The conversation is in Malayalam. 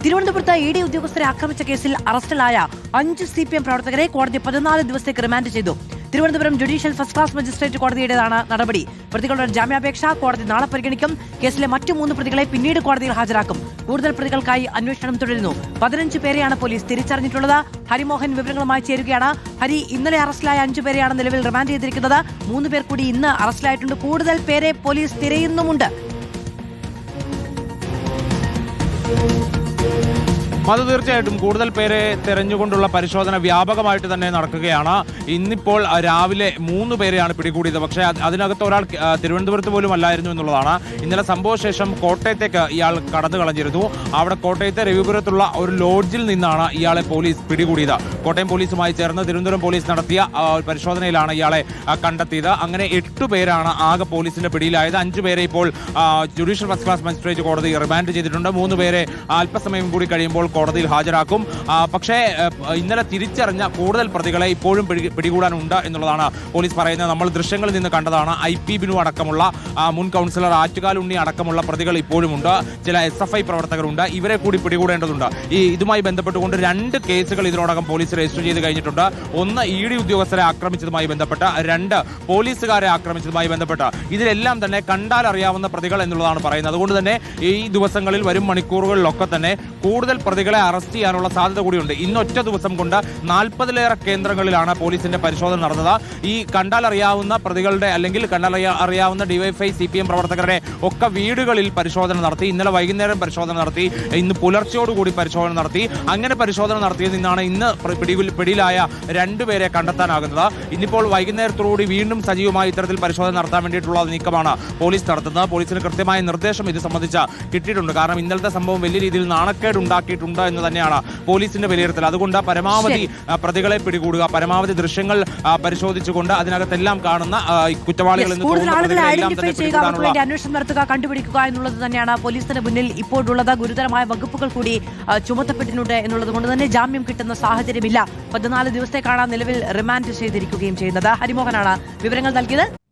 തിരുവനന്തപുരത്ത് ഇ ഡി ഉദ്യോഗസ്ഥരെ ആക്രമിച്ച കേസിൽ അറസ്റ്റിലായ 5 CPM പ്രവർത്തകരെ കോടതി 14 ദിവസത്തേക്ക് റിമാൻഡ് ചെയ്തു. Thiruvananthapuram judicial first class magistrate കോടതിയുടേതാണ് നടപടി. പ്രതികളുടെ ജാമ്യാപേക്ഷ കോടതി നാളെ പരിഗണിക്കും. കേസിലെ മറ്റു 3 പ്രതികളെ പിന്നീട് കോടതിയിൽ ഹാജരാക്കും. കൂടുതൽ പ്രതികൾക്കായി അന്വേഷണം തുടരുന്നു. 15 പേരെയാണ് പോലീസ് തിരിച്ചറിഞ്ഞിട്ടുള്ളത്. ഹരിമോഹൻ വിവരങ്ങളുമായി ചേരുകയാണ്. ഹരി, ഇന്നലെ അറസ്റ്റിലായ 5 പേരെയാണ് നിലവിൽ റിമാൻഡ് ചെയ്തിരിക്കുന്നത്. 3 പേർ കൂടി ഇന്ന് അറസ്റ്റിലായിട്ടുണ്ട്. കൂടുതൽ പേരെ പോലീസ് തിരയുന്നുമുണ്ട്. അത് തീർച്ചയായിട്ടും കൂടുതൽ പേരെ തെരഞ്ഞുകൊണ്ടുള്ള പരിശോധന വ്യാപകമായിട്ട് തന്നെ നടക്കുകയാണ്. ഇന്നിപ്പോൾ രാവിലെ 3 പേരെയാണ് പിടികൂടിയത്. പക്ഷേ അതിനകത്ത് ഒരാൾ തിരുവനന്തപുരത്ത് പോലും അല്ലായിരുന്നു എന്നുള്ളതാണ്. ഇന്നലെ സംഭവശേഷം കോട്ടയത്തേക്ക് ഇയാൾ കടന്നു കളഞ്ഞിരുന്നു. അവിടെ കോട്ടയത്തെ രവിപുരത്തുള്ള ഒരു ലോഡ്ജിൽ നിന്നാണ് ഇയാളെ പോലീസ് പിടികൂടിയത്. കോട്ടയം പോലീസുമായി ചേർന്ന് തിരുവനന്തപുരം പോലീസ് നടത്തിയ പരിശോധനയിലാണ് ഇയാളെ കണ്ടെത്തിയത്. അങ്ങനെ 8 പേരാണ് ആകെ പോലീസിന്റെ പിടിയിലായത്. 5 പേരെ ഇപ്പോൾ ജുഡീഷ്യൽ ഫസ്റ്റ് ക്ലാസ് മജിസ്ട്രേറ്റ് കോടതി റിമാൻഡ് ചെയ്തിട്ടുണ്ട്. 3 പേരെ അല്പസമയം കൂടി കഴിയുമ്പോൾ കോടതിയിൽ ഹാജരാക്കും. പക്ഷേ ഇന്നലെ തിരിച്ചറിഞ്ഞ കൂടുതൽ പ്രതികളെ ഇപ്പോഴും പിടികൂടാനുണ്ട് എന്നുള്ളതാണ് പോലീസ് പറയുന്നത്. നമ്മൾ ദൃശ്യങ്ങളിൽ നിന്ന് കണ്ടതാണ്. IP ബിനു അടക്കമുള്ള മുൻ കൗൺസിലർ ആറ്റുകാൽ ഉണ്ണി അടക്കമുള്ള പ്രതികൾ ഇപ്പോഴുമുണ്ട്. ചില SFI പ്രവർത്തകരുണ്ട്. ഇവരെ കൂടി പിടികൂടേണ്ടതുണ്ട്. ഇതുമായി ബന്ധപ്പെട്ടുകൊണ്ട് 2 കേസുകൾ ഇതിനോടകം പോലീസ് രജിസ്റ്റർ ചെയ്ത് കഴിഞ്ഞിട്ടുണ്ട്. ഒന്ന് ED ഉദ്യോഗസ്ഥരെ ആക്രമിച്ചതുമായി ബന്ധപ്പെട്ട്, 2 പോലീസുകാരെ ആക്രമിച്ചതുമായി ബന്ധപ്പെട്ട്. ഇതിലെല്ലാം തന്നെ കണ്ടാൽ അറിയാവുന്ന പ്രതികൾ എന്നുള്ളതാണ് പറയുന്നത്. അതുകൊണ്ട് തന്നെ ഈ ദിവസങ്ങളിൽ വരും മണിക്കൂറുകളിലൊക്കെ തന്നെ കൂടുതൽ പ്രതികളെ അറസ്റ്റ് ചെയ്യാനുള്ള സാധ്യത കൂടിയുണ്ട്. ഇന്നൊറ്റ ദിവസം കൊണ്ട് 40-ലേറെ കേന്ദ്രങ്ങളിലാണ് പോലീസിന്റെ പരിശോധന നടന്നത്. ഈ കണ്ടാൽ അറിയാവുന്ന പ്രതികളുടെ അല്ലെങ്കിൽ കണ്ടാൽ അറിയാവുന്ന DYFI CPM പ്രവർത്തകരുടെ ഒക്കെ വീടുകളിൽ പരിശോധന നടത്തി. ഇന്നലെ വൈകുന്നേരം പരിശോധന നടത്തി. ഇന്ന് പുലർച്ചയോടുകൂടി പരിശോധന നടത്തി. അങ്ങനെ പരിശോധന നടത്തിയതിൽ നിന്നാണ് ഇന്ന് പിടിയിലായ 2 പേരെ കണ്ടെത്താനാകുന്നത്. ഇന്നിപ്പോൾ വൈകുന്നേരത്തോടുകൂടി വീണ്ടും സജീവമായി ഇത്തരത്തിൽ പരിശോധന നടത്താൻ വേണ്ടിയിട്ടുള്ള നീക്കമാണ് പോലീസ് നടത്തുന്നത്. പോലീസിന് കൃത്യമായ നിർദ്ദേശം ഇത് സംബന്ധിച്ച് കിട്ടിയിട്ടുണ്ട്. കാരണം ഇന്നലത്തെ സംഭവം വലിയ രീതിയിൽ നാണക്കേട് ഉണ്ടാക്കിയിട്ടുണ്ട് എന്ന് തന്നെയാണ് പോലീസിന്റെ വിലയിരുത്തൽ. അതുകൊണ്ട് പരമാവധി പ്രതികളെ പിടികൂടുക, പരമാവധി ദൃശ്യങ്ങൾ പരിശോധിച്ചുകൊണ്ട് അതിനകത്തെല്ലാം കാണുന്ന കുറ്റവാളികൾ അന്വേഷണം നടത്തുക, കണ്ടുപിടിക്കുക എന്നുള്ളത് തന്നെയാണ് പോലീസിന് മുന്നിൽ ഇപ്പോഴുള്ളത്. ഗുരുതരമായ വകുപ്പുകൾ കൂടി ചുമത്തപ്പെട്ടിട്ടുണ്ട് എന്നുള്ളത് കൊണ്ട് തന്നെ ജാമ്യം കിട്ടുന്ന സാഹചര്യമില്ല. 14 ദിവസത്തേക്കാണ് നിലവിൽ റിമാൻഡ് ചെയ്തിരിക്കുകയും ചെയ്യുന്നത്. ഹരിമോഹനാണ് വിവരങ്ങൾ നൽകിയത്.